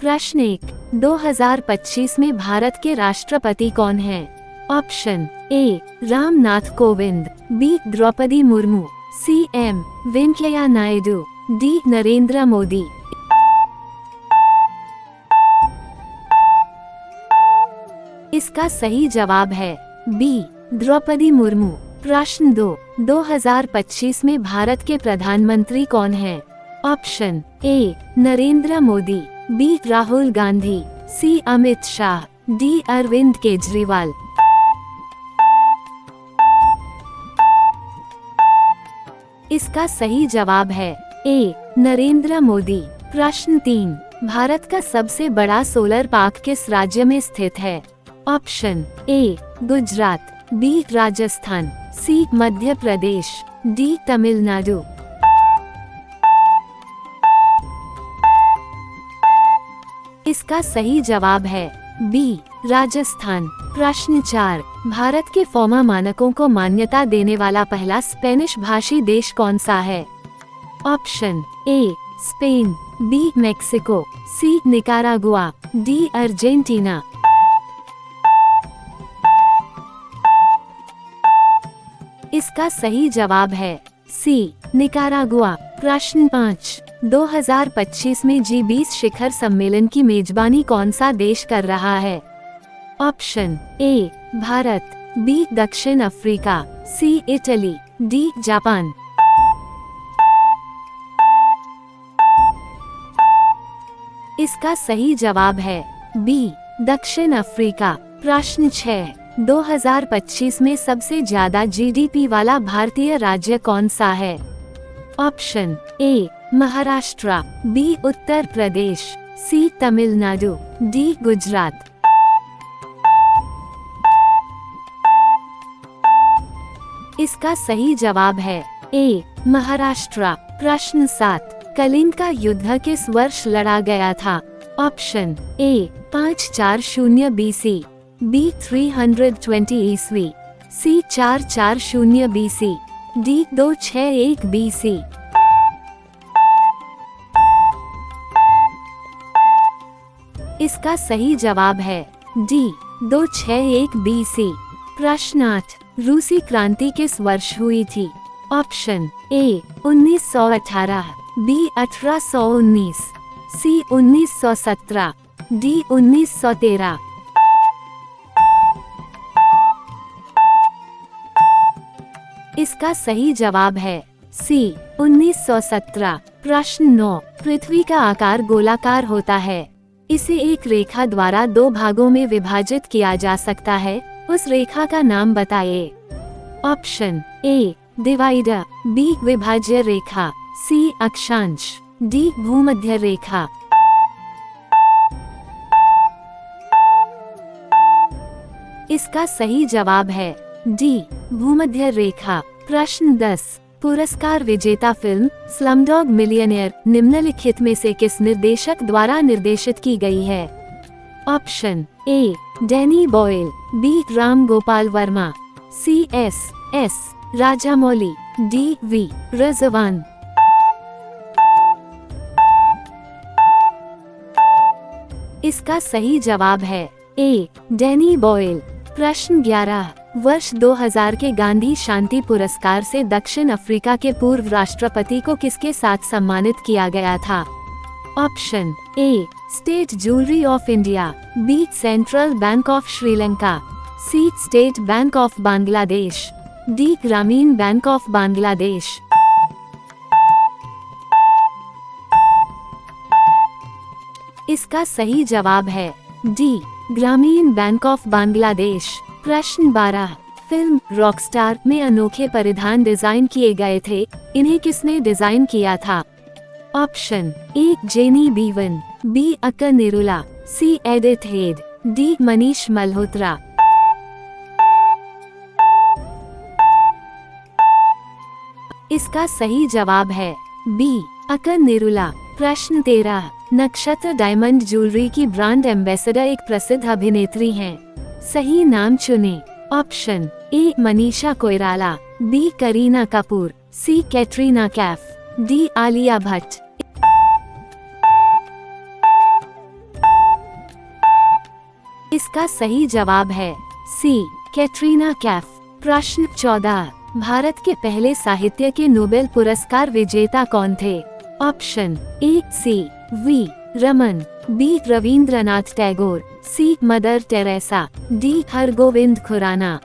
प्रश्न 1, 2025 में भारत के राष्ट्रपति कौन हैं? Option A Ramnath Kovind, B Droupadi Murmu, C M Venkaiah Naidu, D Narendra Modi. इसका सही जवाब है बी द्रौपदी मुर्मू। प्रश्न 2, 2025 में भारत के प्रधानमंत्री कौन हैं? Option A Narendra Modi, B Rahul Gandhi, C Amit Shah, D Arvind Kejriwal. इसका सही जवाब है ए नरेंद्र मोदी। प्रश्न 3, भारत का सबसे बड़ा सोलर पार्क किस राज्य में स्थित है? Option A Gujarat, B Rajasthan, C Madhya Pradesh, D Tamil Nadu. इसका सही जवाब है बी राजस्थान। प्रश्न 4, भारत के फोमा मानकों को मान्यता देने वाला पहला स्पेनिश भाषी देश कौन सा है? Option A Spain, B Mexico, C Nicaragua, D Argentina. इसका सही जवाब है सी निकारागुआ। प्रश्न 5, 2025 में G20 शिखर सम्मेलन की मेजबानी कौन सा देश कर रहा है? ऑप्शन ए भारत, बी दक्षिण अफ्रीका, सी इटली, डी जापान। इसका सही जवाब है बी दक्षिण अफ्रीका। प्रश्न 6, 2025 में सबसे ज्यादा जीडीपी वाला भारतीय राज्य कौन सा है? Option A Maharashtra, B Uttar Pradesh, C Tamil Nadu, D Gujarat. इसका सही जवाब है ए महाराष्ट्र। प्रश्न 7, कलिंग का युद्ध किस वर्ष लड़ा गया था? ऑप्शन ए 540 BC, बी 320 ईस्वी, सी 440 BC, डी 261 BC। इसका सही जवाब है डी 261 BC। प्रश्न 8, रूसी क्रांति किस वर्ष हुई थी? Option A 1918, B 1819, C 1917, D 1913। इसका सही जवाब है सी 1917। प्रश्न 9, पृथ्वी का आकार गोलाकार होता है, इसे एक रेखा द्वारा दो भागों में विभाजित किया जा सकता है, उस रेखा का नाम बताइए। ऑप्शन ए डिवाइडर, बी विभाज्य रेखा, सी अक्षांश, डी भूमध्य रेखा। इसका सही जवाब है डी भूमध्य रेखा। प्रश्न 10, पुरस्कार विजेता फिल्म स्लमडॉग मिलियनेयर निम्नलिखित में से किस निर्देशक द्वारा निर्देशित की गई है? Option A Danny Boyle, B Ram Gopal Varma, C S Rajamouli, D V Rizwan. इसका सही जवाब है ए डैनी बॉयल। प्रश्न 11, वर्ष 2000 के गांधी शांति पुरस्कार से दक्षिण अफ्रीका के पूर्व राष्ट्रपति को किसके साथ सम्मानित किया गया था? Option A state jewellery of India, B central bank of Sri Lanka, C state bank of Bangladesh, D Grameen bank of Bangladesh. इसका सही जवाब है D Grameen bank of Bangladesh. प्रश्न 12, फिल्म रॉकस्टार में अनोखे परिधान डिजाइन किए गए थे, इन्हें किसने डिजाइन किया था? Option A Jenny Beavan, B Akka Nirula, C Edith Head, D Manish Malhotra. इसका सही जवाब है बी अक्का निरुला। प्रश्न 13, नक्षत्र डायमंड ज्वेलरी की ब्रांड एम्बेसडर एक प्रसिद्ध अभिनेत्री हैं, सही नाम चुनें। Option A Manisha Koirala, B Kareena Kapoor, C Katrina Kaif, D Alia Bhatt. इसका सही जवाब है सी कैटरीना कैफ। प्रश्न 14, भारत के पहले साहित्य के नोबेल पुरस्कार विजेता कौन थे? Option A C V Raman, B Rabindranath Tagore, C Mother Teresa, D Hargobind Khorana.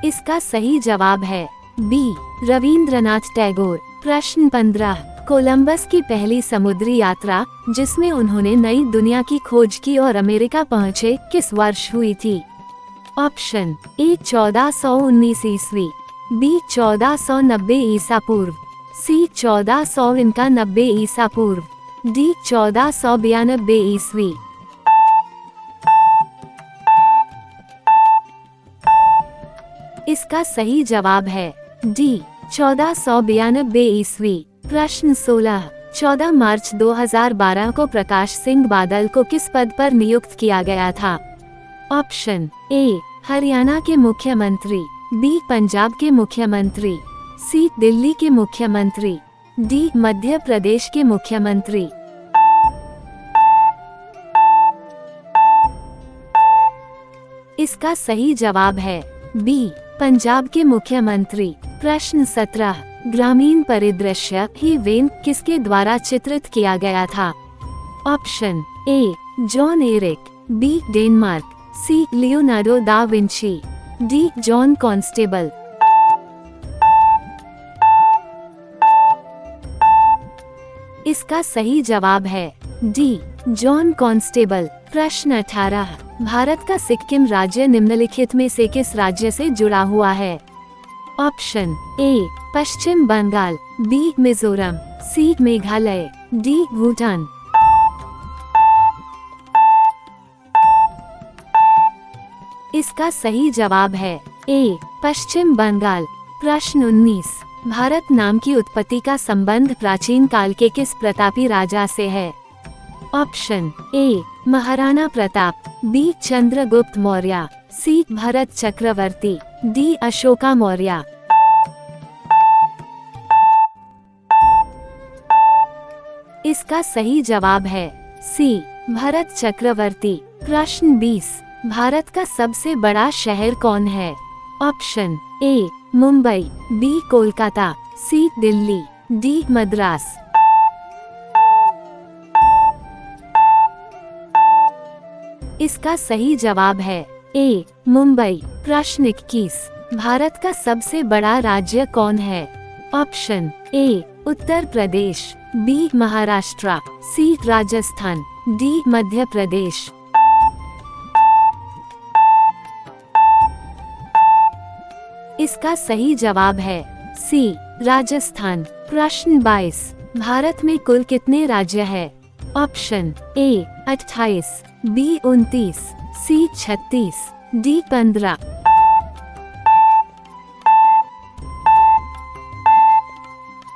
इसका सही जवाब है बी रविंद्रनाथ टैगोर। प्रश्न 15, कोलंबस की पहली समुद्री यात्रा जिसमें उन्होंने नई दुनिया की खोज की और अमेरिका पहुंचे किस वर्ष हुई थी? ऑप्शन ए 1419 ईस्वी, बी 1490 ईसा पूर्व, सी 1491 ईसा पूर्व, डी 1492 ईस्वी। इसका सही जवाब है डी 1492 ईस्वी। प्रश्न 16, 14 मार्च 2012 को प्रकाश सिंह बादल को किस पद पर नियुक्त किया गया था? ऑप्शन ए हरियाणा के मुख्यमंत्री, बी पंजाब के मुख्यमंत्री, सी दिल्ली के मुख्यमंत्री, डी मध्य प्रदेश के मुख्यमंत्री। इसका सही जवाब है बी पंजाब के मुख्यमंत्री। प्रश्न 17, ग्रामीण परिदृश्य ही वेन किसके द्वारा चित्रित किया गया था? Option A John Eric, B Denmark, C Leonardo da Vinci, D John Constable. इसका सही जवाब है डी जॉन कॉन्स्टेबल। प्रश्न 18, भारत का सिक्किम राज्य निम्नलिखित में से किस राज्य से जुड़ा हुआ है? Option A Paschim Bengal, B Mizoram, C Meghalaya, D Bhutan. इसका सही जवाब है ए पश्चिम बंगाल। प्रश्न 19, भारत नाम की उत्पत्ति का संबंध प्राचीन काल के किस प्रतापी राजा से है? Option A Maharana Pratap, B Chandragupta Maurya, C Bharat Chakravarti, D Ashoka Maurya. इसका सही जवाब है सी भरत चक्रवर्ती। प्रश्न 20, भारत का सबसे बड़ा शहर कौन है? Option A Mumbai, B Kolkata, C Delhi, D Madras. इसका सही जवाब है ए मुंबई। प्रश्न 21, भारत का सबसे बड़ा राज्य कौन है? Option A Uttar Pradesh, B Maharashtra, C Rajasthan, D Madhya Pradesh. इसका सही जवाब है सी राजस्थान। प्रश्न 22, भारत में कुल कितने राज्य है? Option A 28, B 29, C 36, D 15।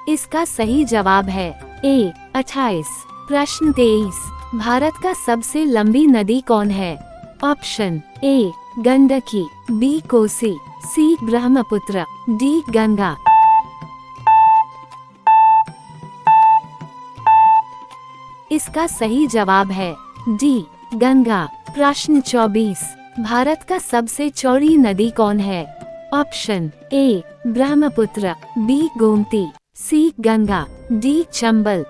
इसका सही जवाब है ए 28। प्रश्न 23, भारत का सबसे लंबी नदी कौन है? Option A Gandaki, B Kosi, C Brahmaputra, D Ganga. इसका सही जवाब है डी गंगा। प्रश्न 24, भारत का सबसे चौड़ी नदी कौन है? Option A Brahmaputra, B Gomti, C Ganga, D Chambal.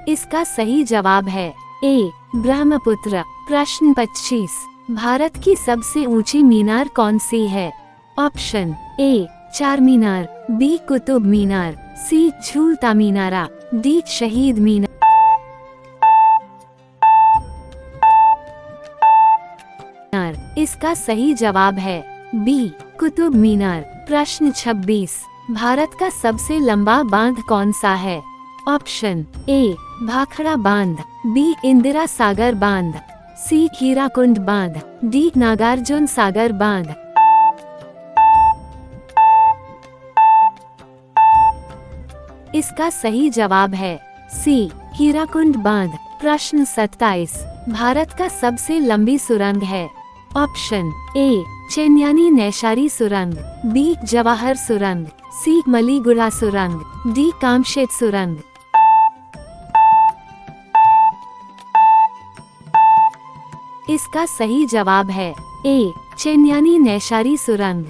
इसका सही जवाब है ए ब्रह्मपुत्र। प्रश्न 25, भारत की सबसे ऊंची मीनार कौन सी है? ऑप्शन ए चार मीनार, बी कुतुब मीनार, सी झूलता मीनारा, डी शहीद मीनार। इसका सही जवाब है बी कुतुब मीनार। प्रश्न 26, भारत का सबसे लंबा बांध कौन सा है? ऑप्शन ए भाखड़ा बांध, बी इंदिरा सागर बांध, सी हीराकुंड बांध, डी नागार्जुन सागर बांध। इसका सही जवाब है सी हीराकुंड बांध। प्रश्न 27, भारत का सबसे लंबी सुरंग है? ऑप्शन ए चेन्यानी नैशारी सुरंग, बी जवाहर सुरंग, सी मलीगुड़ा सुरंग, डी कामशेत सुरंग। इसका सही जवाब है ए चेन्यानी नैशारी सुरंग।